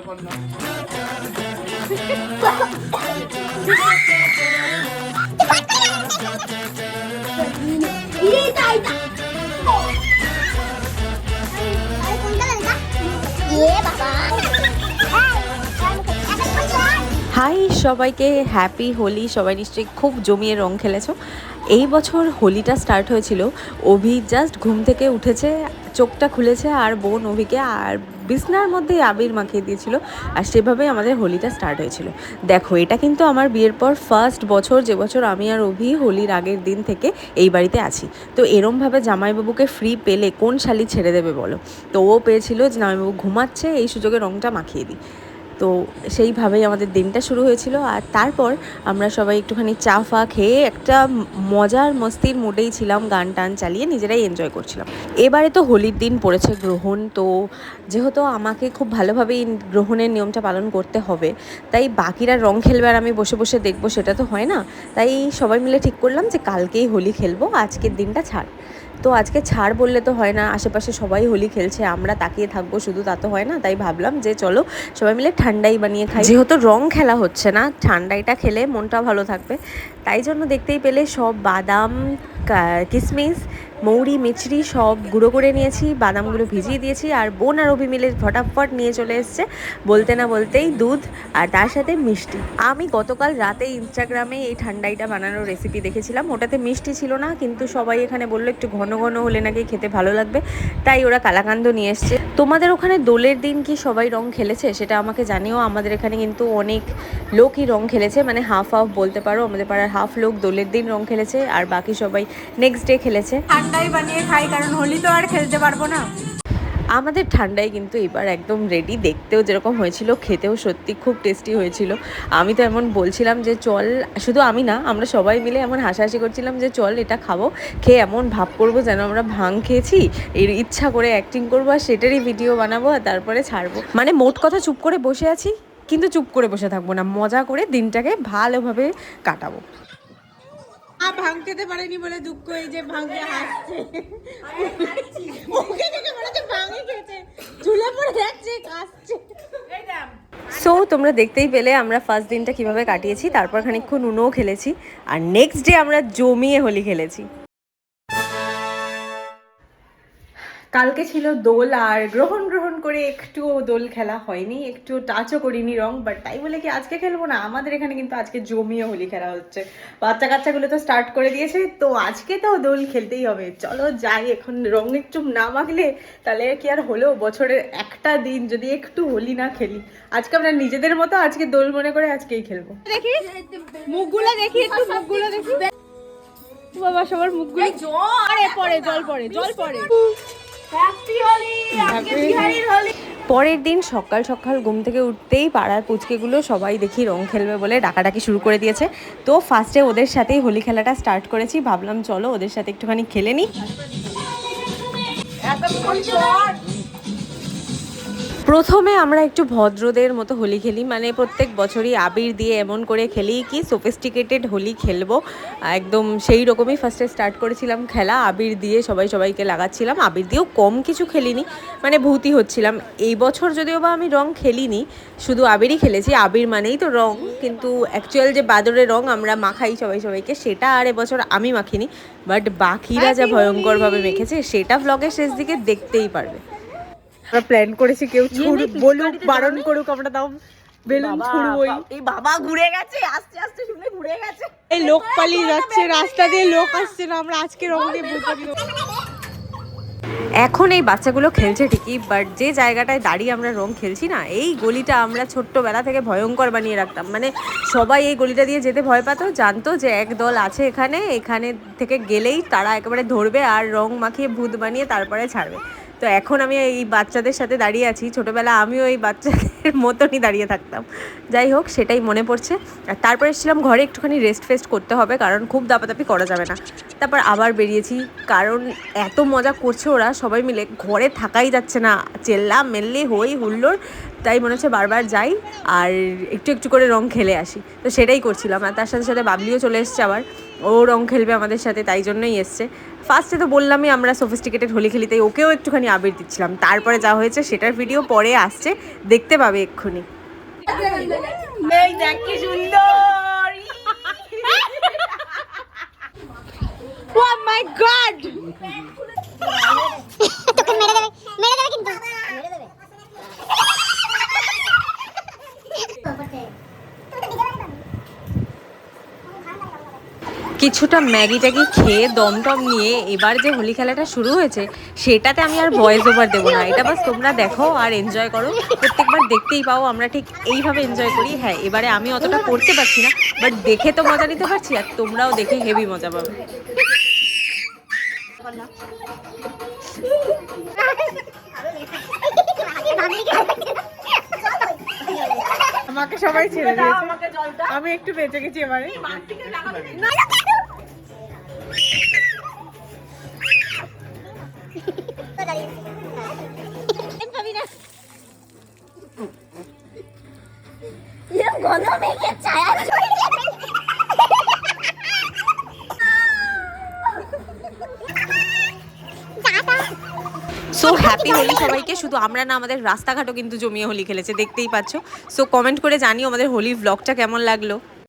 High সবাইকে, happy Holi. সবাই নিশ্চয়ই খুব জমিয়ে রং খেলেছো। এই বছর হোলিটা স্টার্ট হয়েছিল, অভি জাস্ট ঘুম থেকে উঠেছে, চোখটা খুলেছে আর বোন অভিকে আর বিছনার মধ্যে আবির মাখিয়ে দিয়েছিল, আর সেভাবেই আমাদের হোলিটা স্টার্ট হয়েছিল। দেখো, এটা কিন্তু আমার বিয়ের পর ফার্স্ট বছর, যে বছর আমি আর অভি হোলির আগের দিন থেকে এই বাড়িতে আছি। তো এরমভাবে জামাইবাবুকে ফ্রি পেলে কোন শালি ছেড়ে দেবে বলো? তো ও পেয়েছিল যে জামাইবাবু ঘুমাচ্ছে, এই সুযোগে রংটা মাখিয়ে দিই। তো সেইভাবেই আমাদের দিনটা শুরু হয়েছিল। আর তারপর আমরা সবাই একটুখানি চা ফা খেয়ে একটা মজার মস্তির মুডেই ছিলাম, গান টান চালিয়ে নিজেরাই এনজয় করছিলাম। এবারে তো হোলির দিন পড়েছে গ্রহণ, তো যেহেতু আমাকে খুব ভালোভাবেই গ্রহণের নিয়মটা পালন করতে হবে, তাই বাকিরা রং খেলবে আর আমি বসে বসে দেখবো, সেটা তো হয় না। তাই সবাই মিলে ঠিক করলাম যে কালকেই হোলি খেলবো, আজকের দিনটা ছাড়। তো আজকে ছাড় বললে তো হয় না, আশেপাশে সবাই হোলি খেলছে, আমরা তাকিয়ে থাকবো শুধু, তা তো হয় না। তাই ভাবলাম যে চলো সবাই মিলে ঠান্ডাই বানিয়ে খাই, যেহেতু রং খেলা হচ্ছে না, ঠান্ডাইটা খেলে মনটা ভালো থাকবে। তাই জন্য দেখতেই পেলে সব বাদাম, কিশমিশ, মৌরি, মিচড়ি সব গুঁড়ো করে নিয়েছি, বাদামগুলো ভিজিয়ে দিয়েছি, আর বোন আর অভি মিলে ফটাফট নিয়ে চলে এসছে বলতে না বলতেই দুধ, আর তার সাথে মিষ্টি। আমি গতকাল রাতে ইনস্টাগ্রামে এই ঠান্ডাইটা বানানোর রেসিপি দেখেছিলাম, ওটাতে মিষ্টি ছিল না, কিন্তু সবাই এখানে বললো একটু ঘন ঘন হলে নাকি খেতে ভালো লাগবে, তাই ওরা কালাকান্দ নিয়ে এসছে। তোমাদের ওখানে দোলের দিন কি সবাই রং খেলেছে সেটা আমাকে জানিও। আমাদের এখানে কিন্তু অনেক লোকই রং খেলেছে, মানে হাফ হাফ বলতে পারো। আমাদের পাড়ার হাফ লোক দোলের দিন রং খেলেছে, আর বাকি সবাই নেক্সট ডে খেলেছে। ঠান্ডাই বানিয়ে খাই, কারণ হোলি তো আর খেলতে পারবো না। আমাদের ঠান্ডাই কিন্তু এবার একদম রেডি, দেখতেও যেরকম হয়েছিল খেতেও সত্যি খুব টেস্টি হয়েছিল। আমি তো এমন বলছিলাম যে চল, শুধু আমি না, আমরা সবাই মিলে এমন হাসাহাসি করছিলাম যে চল এটা খাবো, খেয়ে এমন ভাব করবো যেন আমরা ভাং খেয়েছি, এর ইচ্ছা করে অ্যাক্টিং করবো, আর সেটারই ভিডিও বানাবো আর তারপরে ছাড়বো। মানে মোট কথা চুপ করে বসে আছি, কিন্তু চুপ করে বসে থাকবো না, মজা করে দিনটাকে ভালোভাবে কাটাবো। ভাং খেতে পারেনি বলে দুঃখ, এই যে ভাঙে হাসছে, ওকে দেখে মনে হচ্ছে ভাঙে খেতে, ঝুলে পড়ে যাচ্ছে, কাঁদছে। সো তোমরা দেখতেই পেলে আমরা ফার্স্ট দিনটা কিভাবে কাটিয়েছি, তারপর খানিকক্ষণ উনোও খেলেছি, আর নেক্সট ডে আমরা জমিয়ে হোলি খেলেছি। কালকে ছিল দোল, আর গ্রহণ করে একটুও দোল খেলা হয়নি, একটু টাচও করিনি রং, বাট তাই বলে কি আজকে খেলবো না? আমাদের এখানে কিন্তু আজকে জমিয়ে হোলি খেলা হচ্ছে, বাচ্চা কাচ্চাগুলো তো স্টার্ট করে দিয়েছে, তো আজকে তো দোল খেলতেই হবে। চলো যাই, এখন রং একটু না মাখলে তাহলে কি আর হলো? বছরের একটা দিন যদি একটু হোলি না খেলি, আজকে আমরা নিজেদের মতো আজকে দোল মনে করে আজকেই খেলবো। দেখি মুখগুলো, দেখি একটু মুখগুলো দেখি। বাবা, সবার মুখগুলো জল পড়ে, জল পড়ে। হ্যাপি হোলি, আজকে বিহারীর হোলি। পরের দিন সকাল সকাল ঘুম থেকে উঠতেই পাড়ার পুচকেগুলো সবাই দেখি রং খেলবে বলে ডাকাডাকি শুরু করে দিয়েছে। তো ফার্স্টে ওদের সাথেই হোলি খেলাটা স্টার্ট করেছি, ভাবলাম চলো ওদের সাথে একটুখানি খেলে নিই। প্রথমে আমরা একটু ভদ্রদের মতো হোলি খেলি, মানে প্রত্যেক বছরই আবির দিয়ে এমন করে খেলি কি সোফিস্টিকেটেড হোলি খেলবো, একদম সেই রকমই ফার্স্টে স্টার্ট করেছিলাম খেলা, আবির দিয়ে সবাই সবাইকে লাগাচ্ছিলাম। আবির দিয়েও কম কিছু খেলিনি, মানে ভূতি হচ্ছিলাম। এই বছর যদিও বা আমি রং খেলিনি, শুধু আবিরই খেলেছি, আবির মানেই তো রং, কিন্তু অ্যাকচুয়াল যে বাদরের রং আমরা মাখাই সবাই সবাইকে, সেটা আর এবছর আমি মাখিনি, বাট বাকিরা যা ভয়ঙ্করভাবে মেখেছে সেটা ব্লগের শেষ দিকে দেখতেই পারবে। আমরা প্ল্যান করেছি, কেউ বলুক বারণ করুক, আমরা তাও বেলুন ছুড়বই। এই বাবা ঘুরে গেছে, আস্তে আস্তে শুনে ঘুরে গেছে। এই লোক পালিয়ে যাচ্ছে, রাস্তা দিয়ে লোক আসছে না, আমরা আজকে রং দিয়ে বুঝতে পারি। এখন এই বাচ্চাগুলো খেলছে ঠিকই, বাট যে জায়গাটায় দাঁড়িয়ে আমরা রং খেলছি না, এই গলিটা আমরা ছোট্টবেলা থেকে ভয়ঙ্কর বানিয়ে রাখতাম। মানে সবাই এই গলিটা দিয়ে যেতে ভয় পাতো, জানতো যে এক দল আছে এখানে থেকে গেলেই তারা একেবারে ধরবে আর রং মাখিয়ে ভূত বানিয়ে তারপরে ছাড়বে। তো এখন আমি এই বাচ্চাদের সাথে দাঁড়িয়ে আছি, ছোটোবেলা আমিও এই বাচ্চাদের মতনই দাঁড়িয়ে থাকতাম। যাই হোক, সেটাই মনে পড়ছে। আর তারপর এসেছিলাম ঘরে, একটুখানি রেস্ট ফেস্ট করতে হবে, কারণ খুব দাপাদাপি করা যাবে না। তারপর আবার বেরিয়েছি, কারণ এত মজা করছে ওরা সবাই মিলে, ঘরে থাকাই যাচ্ছে না, চেল্লা মেল্লি হই হুল্লোড়, তাই মনে হচ্ছে বারবার যাই আর একটু একটু করে রং খেলে আসি। তো সেটাই করছিলাম। আর তার সাথে সাথে বাবলিও চলে এসছে, আবার ও রং খেলবে আমাদের সাথে, তাই জন্যই এসছে। ফার্স্টে তো বললামই আমরা সোফিস্টিকেটেড হোলি খেলি, তাই ওকেও একটুখানি আবির দিচ্ছিলাম। তারপরে যা হয়েছে সেটার ভিডিও পরে আসছে, দেখতে পাবে এক্ষুনি। দেখ কি সুন্দর। Oh my god! তোকে মেরে দেবে কিন্তু মেরে দেবে। কিছুটা ম্যাগি ট্যাগি খেয়ে দম টম নিয়ে এবার যে হোলি খেলাটা শুরু হয়েছে সেটাতে আমি আর ভয়েস ওভার দেবো না, এটা বাস তোমরা দেখো আর এনজয় করো। প্রত্যেকবার দেখতেই পাও আমরা ঠিক এইভাবে এনজয় করি। হ্যাঁ, এবারে আমি অতটা করতে পারছি না, বাট দেখে তো মজা নিতে পারছি, আর তোমরাও দেখে হেভি মজা পাবে। আমাকে সবাই ছেড়ে দিয়েছে, আমি একটু বেঁচে গেছি এবারে। সো হ্যাপি হোলি সবাইকে। শুধু আমরা না, আমাদের রাস্তাঘাটও কিন্তু জমিয়ে হোলি খেলেছে, দেখতেই পাচ্ছ। সো কমেন্ট করে জানিও আমাদের হোলি ব্লগটা কেমন লাগলো।